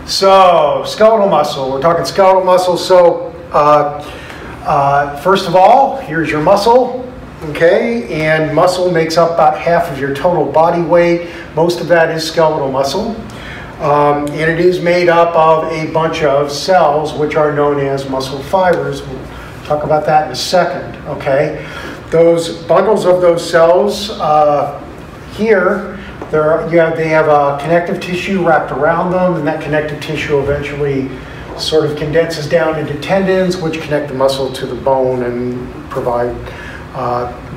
So, skeletal muscle. We're talking skeletal muscle. So, first of all, here's your muscle. Okay, and muscle makes up about half of your total body weight. Most of that is skeletal muscle. And it is made up of a bunch of cells, which are known as muscle fibers. We'll talk about that in a second, okay? Those bundles of those cells here, they have a connective tissue wrapped around them, and that connective tissue eventually sort of condenses down into tendons, which connect the muscle to the bone and provide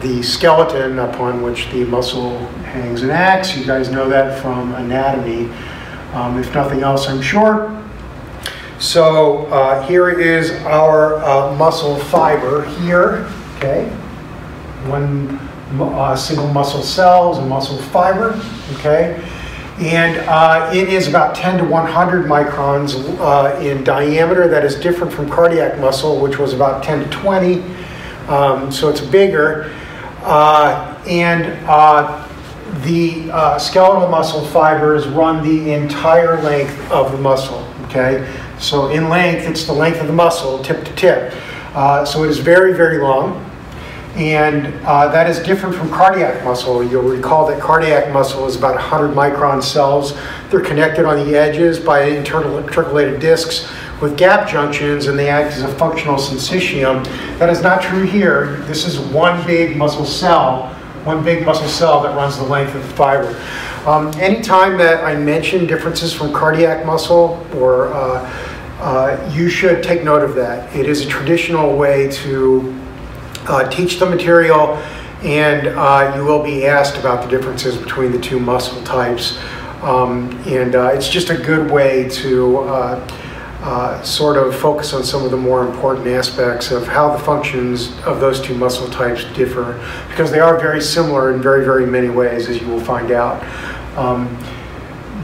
the skeleton upon which the muscle hangs and acts. You guys know that from anatomy, if nothing else, I'm sure. So here is our muscle fiber here, okay? One single muscle cell is a muscle fiber, okay? And it is about 10 to 100 microns in diameter. That is different from cardiac muscle, which was about 10 to 20. So it's bigger. The skeletal muscle fibers run the entire length of the muscle, okay? So in length, it's the length of the muscle, tip to tip. So it is very, very long. And that is different from cardiac muscle. You'll recall that cardiac muscle is about 100 micron cells. They're connected on the edges by internal intercalated discs with gap junctions, and they act as a functional syncytium. That is not true here. This is one big muscle cell that runs the length of the fiber. Anytime that I mention differences from cardiac muscle, you should take note of that. It is a traditional way to teach the material, and you will be asked about the differences between the two muscle types. It's just a good way to sort of focus on some of the more important aspects of how the functions of those two muscle types differ, because they are very similar in very, very many ways, as you will find out.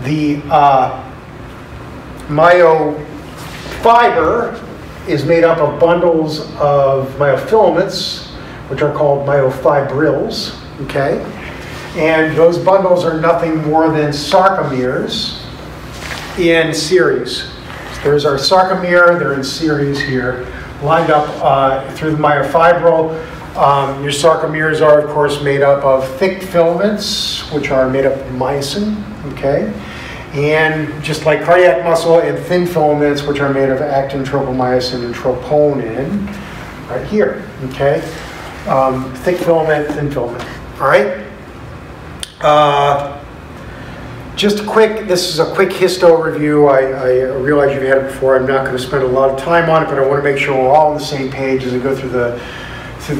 The myofiber is made up of bundles of myofilaments, which are called myofibrils, okay? And those bundles are nothing more than sarcomeres in series. There's our sarcomere, they're in series here, lined up through the myofibril. Your sarcomeres are, of course, made up of thick filaments, which are made up of myosin, okay? And just like cardiac muscle, and thin filaments, which are made of actin, tropomyosin, and troponin, right here, okay? Thick filament, thin filament, all right? This is a quick histo review. I realize you've had it before. I'm not going to spend a lot of time on it, but I want to make sure we're all on the same page as I go through the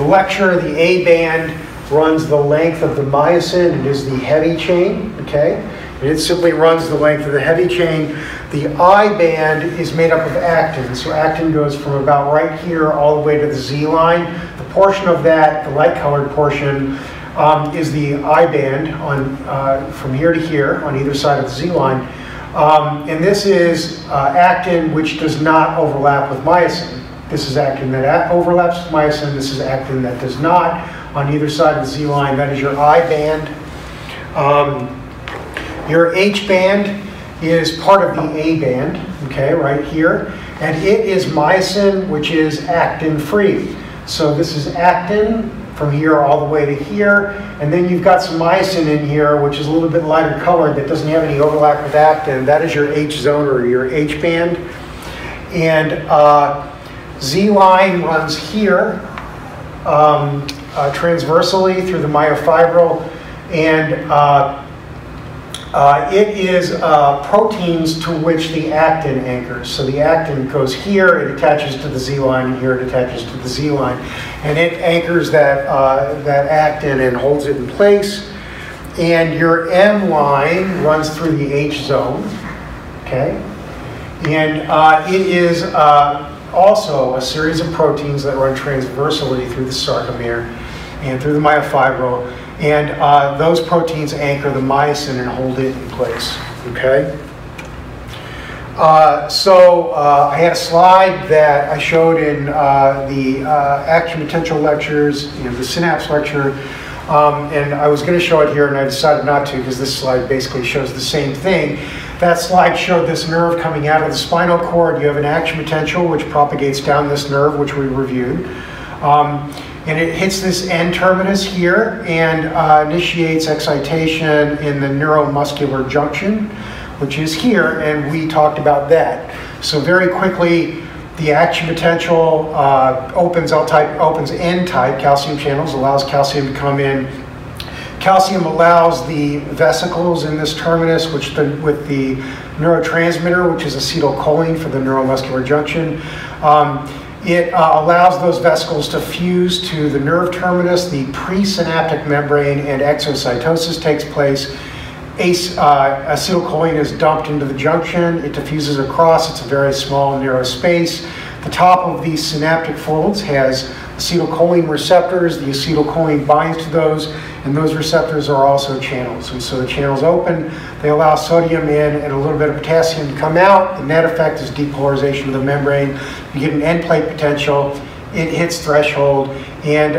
lecture. The A band runs the length of the myosin. It is the heavy chain, okay? And it simply runs the length of the heavy chain. The I band is made up of actin. So actin goes from about right here all the way to the Z line. The portion of that, the light-colored portion, is the I band from here to here on either side of the Z line. And this is actin which does not overlap with myosin. This is actin that overlaps with myosin. This is actin that does not on either side of the Z line. That is your I band. Your H band is part of the A band, okay, right here. And it is myosin, which is actin-free. So this is actin from here all the way to here. And then you've got some myosin in here, which is a little bit lighter colored, that doesn't have any overlap with actin. That is your H zone, or your H band. And Z line runs here transversally through the myofibril. And it is proteins to which the actin anchors. So the actin goes here, it attaches to the Z line, and here it attaches to the Z line. And it anchors that actin and holds it in place. And your M line runs through the H zone, okay? And it is also a series of proteins that run transversally through the sarcomere and through the myofibril. And those proteins anchor the myosin and hold it in place, okay? I had a slide that I showed in the action potential lectures, the synapse lecture, and I was going to show it here, and I decided not to because this slide basically shows the same thing. That slide showed this nerve coming out of the spinal cord. You have an action potential which propagates down this nerve, which we reviewed. And it hits this end terminus here and initiates excitation in the neuromuscular junction, which is here, and we talked about that. So very quickly, the action potential opens N-type calcium channels, allows calcium to come in. Calcium allows the vesicles in this terminus, with the neurotransmitter, which is acetylcholine for the neuromuscular junction. It allows those vesicles to fuse to the nerve terminus, the presynaptic membrane, and exocytosis takes place. Acetylcholine is dumped into the junction. It diffuses across. It's a very small, narrow space. The top of these synaptic folds has acetylcholine receptors. The acetylcholine binds to those, and those receptors are also channels. And so the channels open, they allow sodium in and a little bit of potassium to come out. The net effect is depolarization of the membrane. You get an end plate potential. It hits threshold, and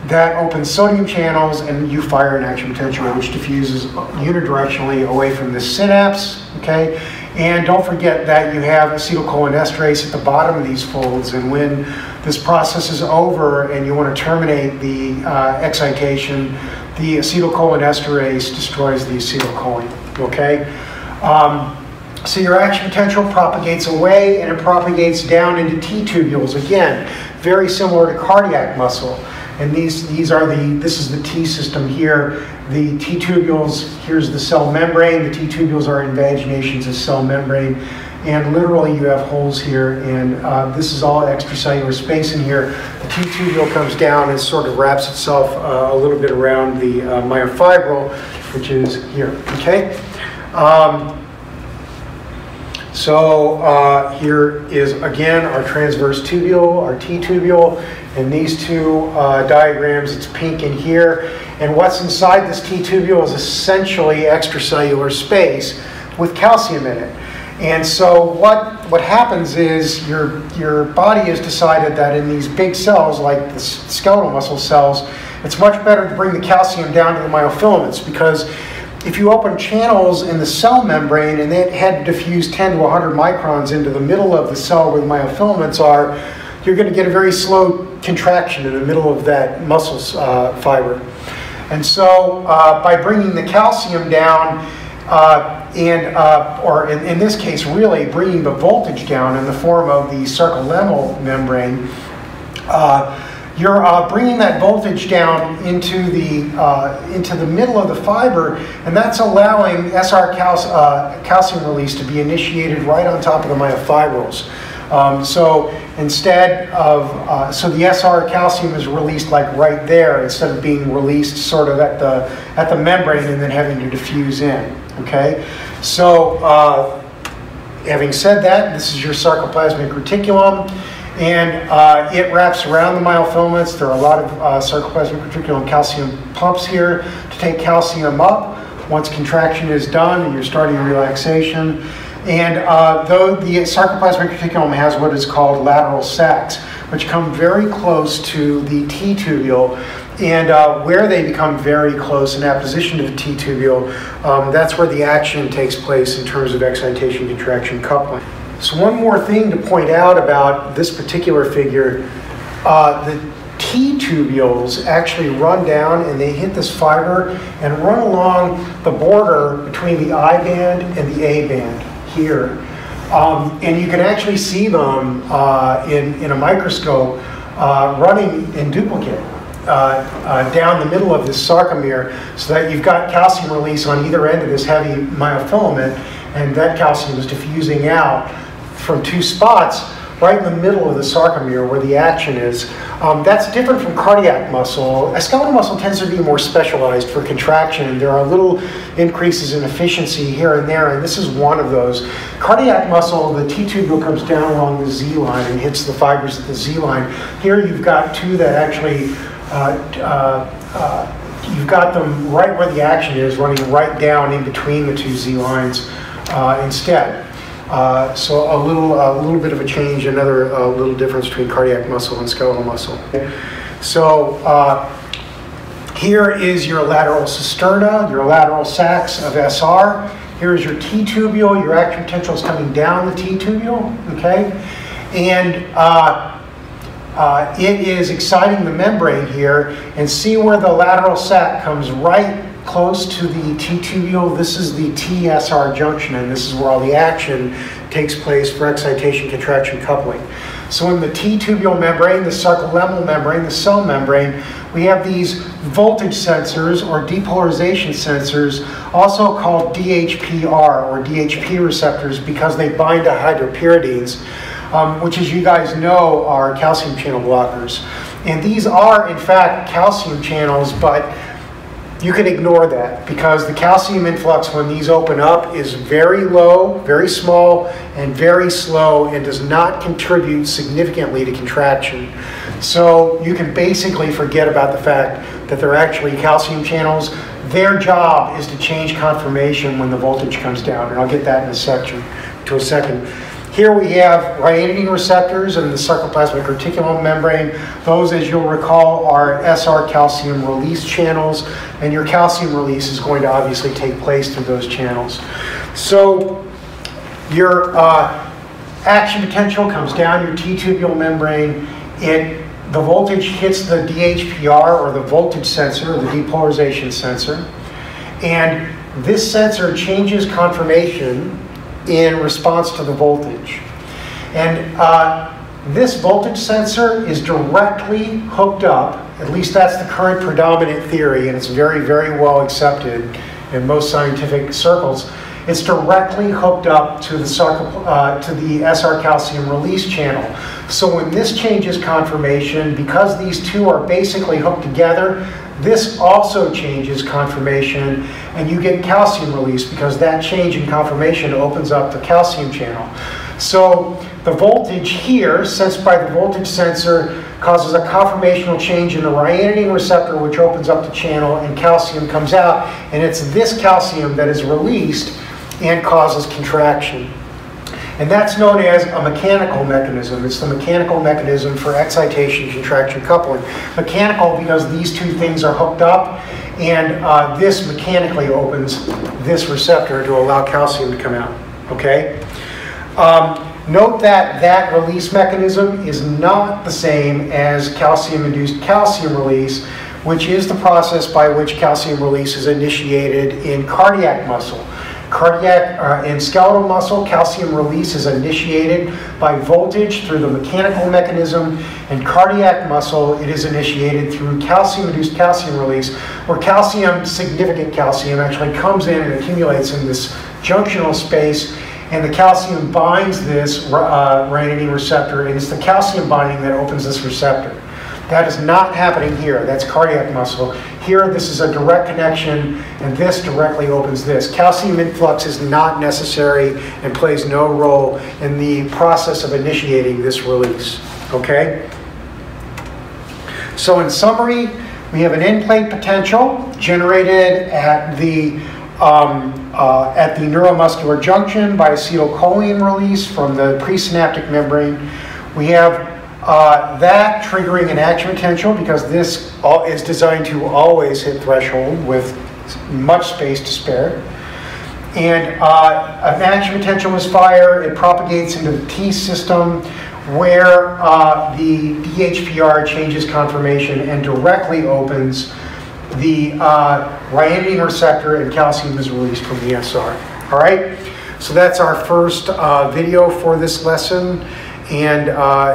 that opens sodium channels, and you fire an action potential which diffuses unidirectionally away from the synapse, okay? And don't forget that you have acetylcholinesterase at the bottom of these folds, and when this process is over and you want to terminate the excitation, the acetylcholinesterase destroys the acetylcholine, okay? So your action potential propagates away, and it propagates down into T-tubules. Again, very similar to cardiac muscle. And this is the T system here. The T-tubules, here's the cell membrane. The T-tubules are invaginations of cell membrane. And literally you have holes here, and this is all extracellular space in here. The T-tubule comes down and sort of wraps itself a little bit around the myofibril, which is here, okay? Here is, again, our transverse tubule, our T-tubule. In these two diagrams, it's pink in here. And what's inside this T-tubule is essentially extracellular space with calcium in it. And so what happens is your body has decided that in these big cells, like the skeletal muscle cells, it's much better to bring the calcium down to the myofilaments, because if you open channels in the cell membrane and they had to diffuse 10 to 100 microns into the middle of the cell where the myofilaments are, you're going to get a very slow contraction in the middle of that muscle fiber. And so by bringing the calcium down, or in this case, really bringing the voltage down in the form of the sarcolemmal membrane, you're bringing that voltage down into the middle of the fiber, and that's allowing SR calcium release to be initiated right on top of the myofibrils. So instead of, so the SR calcium is released like right there, instead of being released sort of at the membrane and then having to diffuse in, okay? So having said that, this is your sarcoplasmic reticulum, and it wraps around the myofilaments. There are a lot of sarcoplasmic reticulum calcium pumps here to take calcium up once contraction is done and you're starting relaxation. And though the sarcoplasmic reticulum has what is called lateral sacs, which come very close to the T-tubule, and where they become very close in apposition to the T-tubule, that's where the action takes place in terms of excitation, contraction, coupling. So one more thing to point out about this particular figure, the T-tubules actually run down and they hit this fiber and run along the border between the I band and the A band here. And you can actually see them in a microscope running in duplicate down the middle of this sarcomere, so that you've got calcium release on either end of this heavy myofilament, and that calcium is diffusing out from two spots right in the middle of the sarcomere where the action is. That's different from cardiac muscle. Skeletal muscle tends to be more specialized for contraction. There are little increases in efficiency here and there, and this is one of those. Cardiac muscle, the T-tubule comes down along the Z line and hits the fibers at the Z line. Here you've got two that actually, you've got them right where the action is, running right down in between the two Z lines instead. So a little bit of a change, another little difference between cardiac muscle and skeletal muscle. So here is your lateral cisterna, your lateral sacs of SR, Here's your T-tubule. Your action potential is coming down the T-tubule, okay? And it is exciting the membrane here, and see where the lateral sac comes right close to the T-tubule. This is the TSR junction, and this is where all the action takes place for excitation, contraction, coupling. So in the T-tubule membrane, the sarcolemmal membrane, the cell membrane, we have these voltage sensors or depolarization sensors, also called DHPR or DHP receptors, because they bind to hydropyridines, which, as you guys know, are calcium channel blockers. And these are, in fact, calcium channels, but you can ignore that because the calcium influx when these open up is very low, very small, and very slow, and does not contribute significantly to contraction. So you can basically forget about the fact that they're actually calcium channels. Their job is to change conformation when the voltage comes down, and I'll get that in a second. Here we have ryanodine receptors in the sarcoplasmic reticulum membrane. Those, as you'll recall, are SR calcium release channels, and your calcium release is going to obviously take place through those channels. So your action potential comes down your T-tubule membrane. The voltage hits the DHPR, or the voltage sensor, or the depolarization sensor, and this sensor changes conformation in response to the voltage. And this voltage sensor is directly hooked up, at least that's the current predominant theory, and it's very, very well accepted in most scientific circles. It's directly hooked up to the SR calcium release channel. So when this changes conformation, because these two are basically hooked together, this also changes conformation, and you get calcium release because that change in conformation opens up the calcium channel. So the voltage here, sensed by the voltage sensor, causes a conformational change in the ryanodine receptor, which opens up the channel, and calcium comes out, and it's this calcium that is released and causes contraction. And that's known as a mechanical mechanism. It's the mechanical mechanism for excitation, contraction, coupling. Mechanical because these two things are hooked up, and this mechanically opens this receptor to allow calcium to come out, okay? Note that that release mechanism is not the same as calcium-induced calcium release, which is the process by which calcium release is initiated in cardiac muscle. Cardiac and skeletal muscle, calcium release is initiated by voltage through the mechanical mechanism. And cardiac muscle, it is initiated through calcium-induced calcium release, where calcium, significant calcium, actually comes in and accumulates in this junctional space, and the calcium binds this ryanodine receptor, and it's the calcium binding that opens this receptor. That is not happening here. That's cardiac muscle. Here, this is a direct connection, and this directly opens this. Calcium influx is not necessary and plays no role in the process of initiating this release, okay? So in summary, we have an end-plate potential generated at the neuromuscular junction by acetylcholine release from the presynaptic membrane. We have that triggering an action potential because this is designed to always hit threshold with much space to spare. And an action potential is fired. It propagates into the T system where the DHPR changes conformation and directly opens the ryanodine receptor, and calcium is released from the SR. All right, so that's our first video for this lesson. And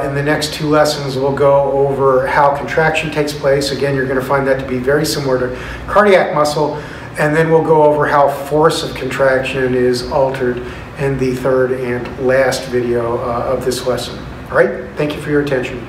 in the next two lessons, we'll go over how contraction takes place. Again, you're going to find that to be very similar to cardiac muscle. And then we'll go over how force of contraction is altered in the third and last video of this lesson. All right, thank you for your attention.